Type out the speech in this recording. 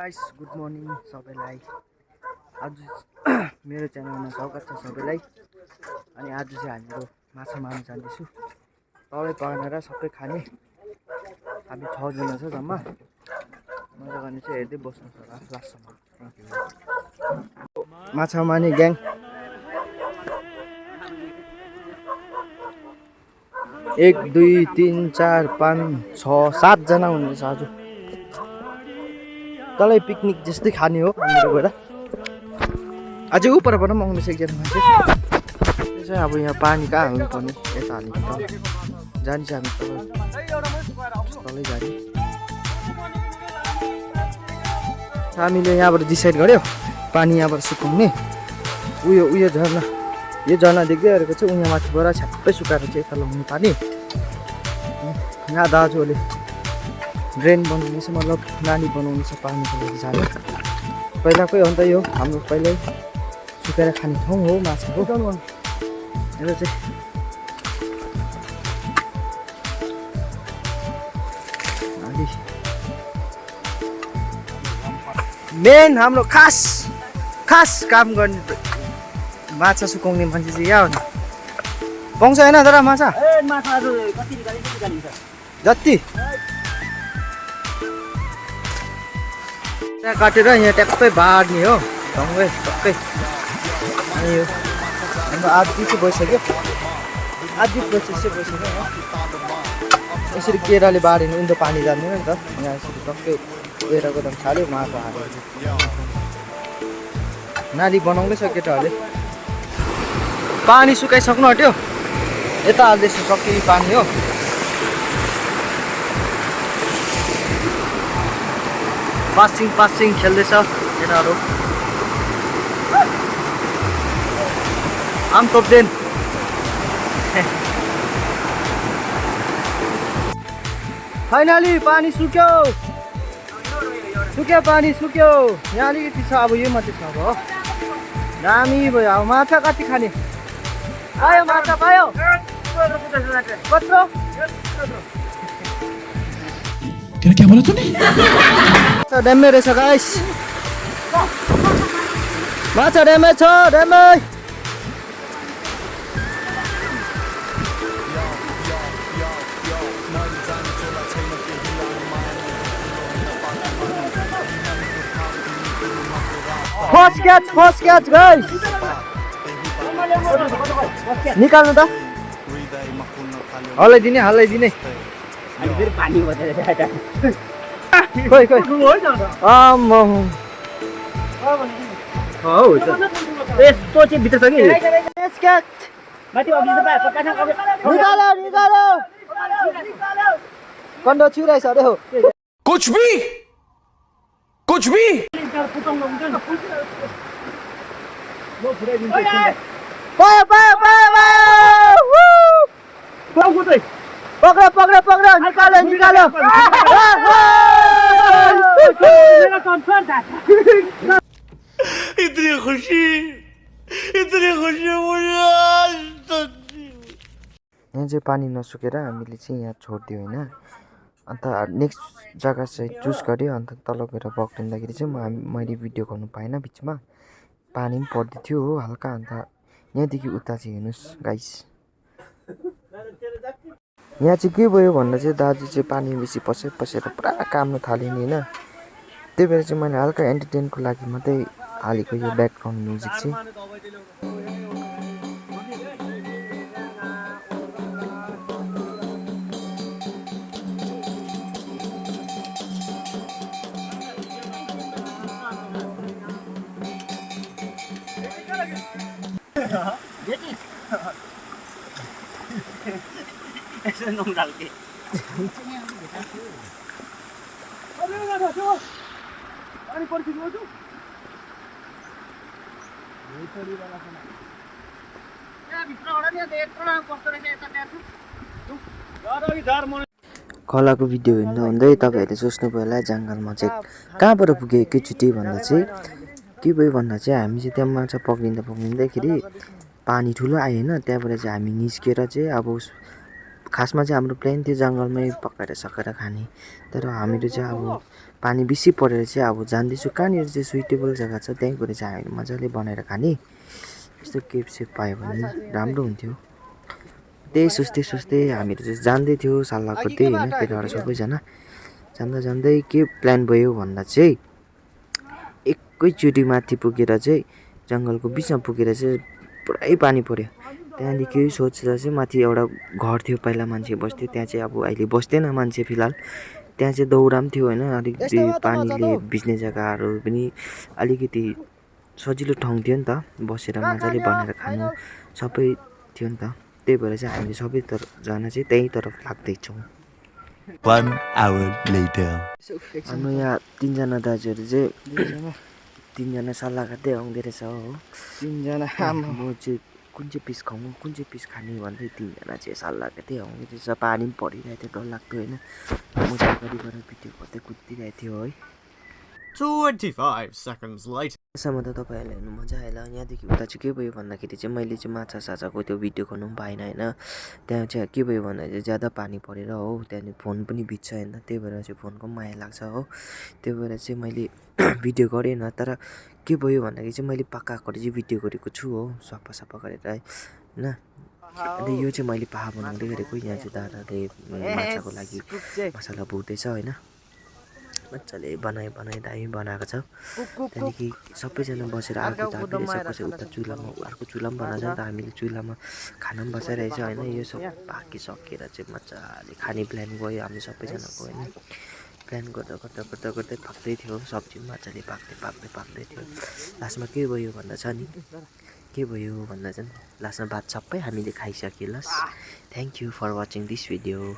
Guys good morning सबैलाई। आज मेरो च्यानलमा स्वागत छ सबैलाई। अनि आज चाहिँ हामीहरू माछा मार्न जाँदैछु। तलै पकाएर सबै खाने हामी 6 जना छ जम्मा। मजा गर्ने चाहिँ हेर्दै बस्नु छ लास्टसम्म। माछा मार्ने ग्याङ 1 2 3 4 5 6 7 जना हुनुहुन्छ आज। तलै पिकनिक जस्तै खाने हो हामीहरू गएर। अझै उपरबाट पनि आउनु एकजना मान्छे। त्यो चाहिँ अब यहाँ पानी कहाँ हाल्नु पर्ने यता हाल्नु जान्छ हामी तलै जाने। हामीले यहाँबाट डिसाइड गर्यो पानी यहाँबाट सुकाउने। उयो झर्ना यो झर्ना देख्दै गरेको चाहिँ उहाँ माथिबाट छ्याप्पै सुकाएर चाहिँ यता लगाउने पानी। यहाँ दाजुहरूले ड्रेन बनाउनेछ मतलब नाली बनाउनेछ पानीको लागि जाने। पहिलाकै अन्त यो हाम्रो पहिल्यै सुकाएर खाने ठाउँ हो माछाको। यो चाहिँ मेन हाम्रो खास काम गर्ने माछा सुकाउने मान्छे चाहिँ यहाँ हो नि। पाउँछ होइन तर माछा जति त्यहाँ काटेर यहाँ ट्याप्पै बार्ने हो ढङ्गै टक्कै। अनि यो हाम्रो आधी चाहिँ भइसक्यो, आधी प्रोसेस चाहिँ भइसक्यो। यसरी केराले बाऱ्यो भने उनीहरू पानी जाँदैन नि त। यहाँ यसरी टक्कै केराको दम छाल्यो माछा हाल्यो। नाली बनाउँदैछ केटाहरूले। पानी सुकाइसक्नु हट्यो, यता हाल्दैछु टक्कै पानी हो। पासिङ खेल्दैछ केटाहरू। आम टोप्देन फाइनली पानी सुक्यो पानी सुक्यो। यहाँ अलिकति छ अब, यो मात्रै छ अब। दामी भयो। अब माछा कति खाने? आयो माछा पायो कत्रो? क्या बोला तूने? ड्यामे रहेछ गाइस, माछा ड्यामे छ ड्यामे। First catch guys. निकाल्नु त हल्लाइदिने खोइ यस्तो चाहिँ भित्र छ कि निकालो कन्डो छिराइस अरे हो। कुछ भी पक्रा निकालो। इतनी खुशी मुझे। यहाँ चाहिँ पानी नसुकेर हामीले चाहिँ यहाँ छोडिदियो होइन। अन्त नेक्स्ट जग्गा चाहिँ चुज गऱ्यो। अन्त तल गएर पक्रिँदाखेरि चाहिँ मैले भिडियो गर्नु पाइनँ, बिचमा पानी पनि पर्दै थियो हो हल्का। अन्त यहाँदेखि उता चाहिँ हेर्नुहोस् गाइस, यहाँ चाहिँ के भयो भन्दा चाहिँ दाजु चाहिँ पानी बेसी पसेर पुरा काम्न थाल्यो नि होइन। त्यही भएर चाहिँ मैले हल्का एन्टरटेनको लागि मात्रै हालेको यो ब्याकग्राउन्ड म्युजिक चाहिँ। खोलाको भिडियो हेर्दा हुँदै तपाईँहरूले सोच्नुभयो होला जङ्गलमा चाहिँ कहाँबाट पुग्यो एकैचोटि भन्दा चाहिँ के भयो भन्दा चाहिँ हामी चाहिँ त्यहाँ माछा पक्रिँदैखेरि पानी ठुलो आयो होइन। त्यहाँबाट चाहिँ हामी निस्केर चाहिँ अब खासमा चाहिँ हाम्रो प्लान थियो जङ्गलमै पकाएर सकाएर खाने। तर हामीहरू चाहिँ अब पानी बेसी परेर चाहिँ अब जान्दैछु कहाँनिर चाहिँ सुइटेबल जग्गा छ त्यहीँ गएर चाहिँ हामीले मजाले बनाएर खाने यस्तो केपसेप पायो भने राम्रो हुन्थ्यो त्यही सोच्दै सोच्दै हामीहरू चाहिँ जाँदै थियो सल्लाह गर्दै होइन केटाहरू सबैजना जाँदा जाँदै के प्लान भयो भन्दा चाहिँ एकैचोटि माथि पुगेर चाहिँ जङ्गलको बिचमा पुगेर चाहिँ पुरै पानी पऱ्यो त्यहाँदेखि सोचेर चाहिँ माथि एउटा घर थियो पहिला मान्छे बस्थ्यो त्यहाँ चाहिँ अब अहिले बस्दैन मान्छे फिलहाल त्यहाँ चाहिँ दाउरा पनि थियो होइन अलिकति पानीले भिज्ने जग्गाहरू पनि अलिकति सजिलो ठाउँ थियो नि त बसेर मजाले बनाएर खानु सबै थियो नि त त्यही भएर चाहिँ हामीले सबैजना चाहिँ त्यही तर्फ लाग्दैछौँ 1 hour later. हाम्रो यहाँ तिनजना दाजुहरू चाहिँ तिनजना सल्लाह गर्दै आउँदै रहेछ हो तिनजना म चाहिँ कुन चाहिँ पिस खाउँ कुन चाहिँ पिस खाने भन्दै तिनजना चाहिँ सल्लाह गर्दै आउँदै रहेछ पानी पनि परिरहेको थियो डर लाग्थ्यो होइन म चाहिँ गरिबाट भिडियो गर्दै कुदिरहेको थियो है 25 seconds later. यसमा त तपाईँहरूले हेर्नु मजा आयो होला यहाँदेखि उता चाहिँ के भयो भन्दाखेरि चाहिँ मैले चाहिँ माछा साछाको त्यो भिडियो गर्नु पनि पाइनँ होइन त्यहाँ चाहिँ के भयो भन्दा चाहिँ ज्यादा पानी परेर हो त्यहाँदेखि फोन पनि भिज्छ होइन त्यही भएर चाहिँ फोनको पनि माया लाग्छ हो त्यही भएर चाहिँ मैले भिडियो गरेन तर के भयो भन्दाखेरि चाहिँ मैले पक्काको चाहिँ भिडियो गरेको छु हो सफा सफा गरेर है होइन अन्त यो चाहिँ मैले पाहा बनाउँदै गरेको यहाँ चाहिँ दादाले माछाको लागि मसला भुट्दैछ होइन मजाले बनाइ दामी बनाएको छ त्यहाँदेखि सबैजना बसेर आगो तापिरहेछ कसै उता चुलामा अर्को चुला पनि बनाएको छ नि त हामीले चुलामा खाना पनि बसाइरहेछ होइन यो सब पाकिसकेर चाहिँ मजाले खाने प्लान गयो हामी सबैजनाको होइन प्लान गर्दा गर्दा गर्दा गर्दै पाक्दै थियो सब्जी पनि मजाले पाक्दै थियो लास्टमा के भयो भन्दा छ नि के भयो भन्दा चाहिँ लास्टमा भात सबै हामीले खाइसक्यो लस् thank you for watching this video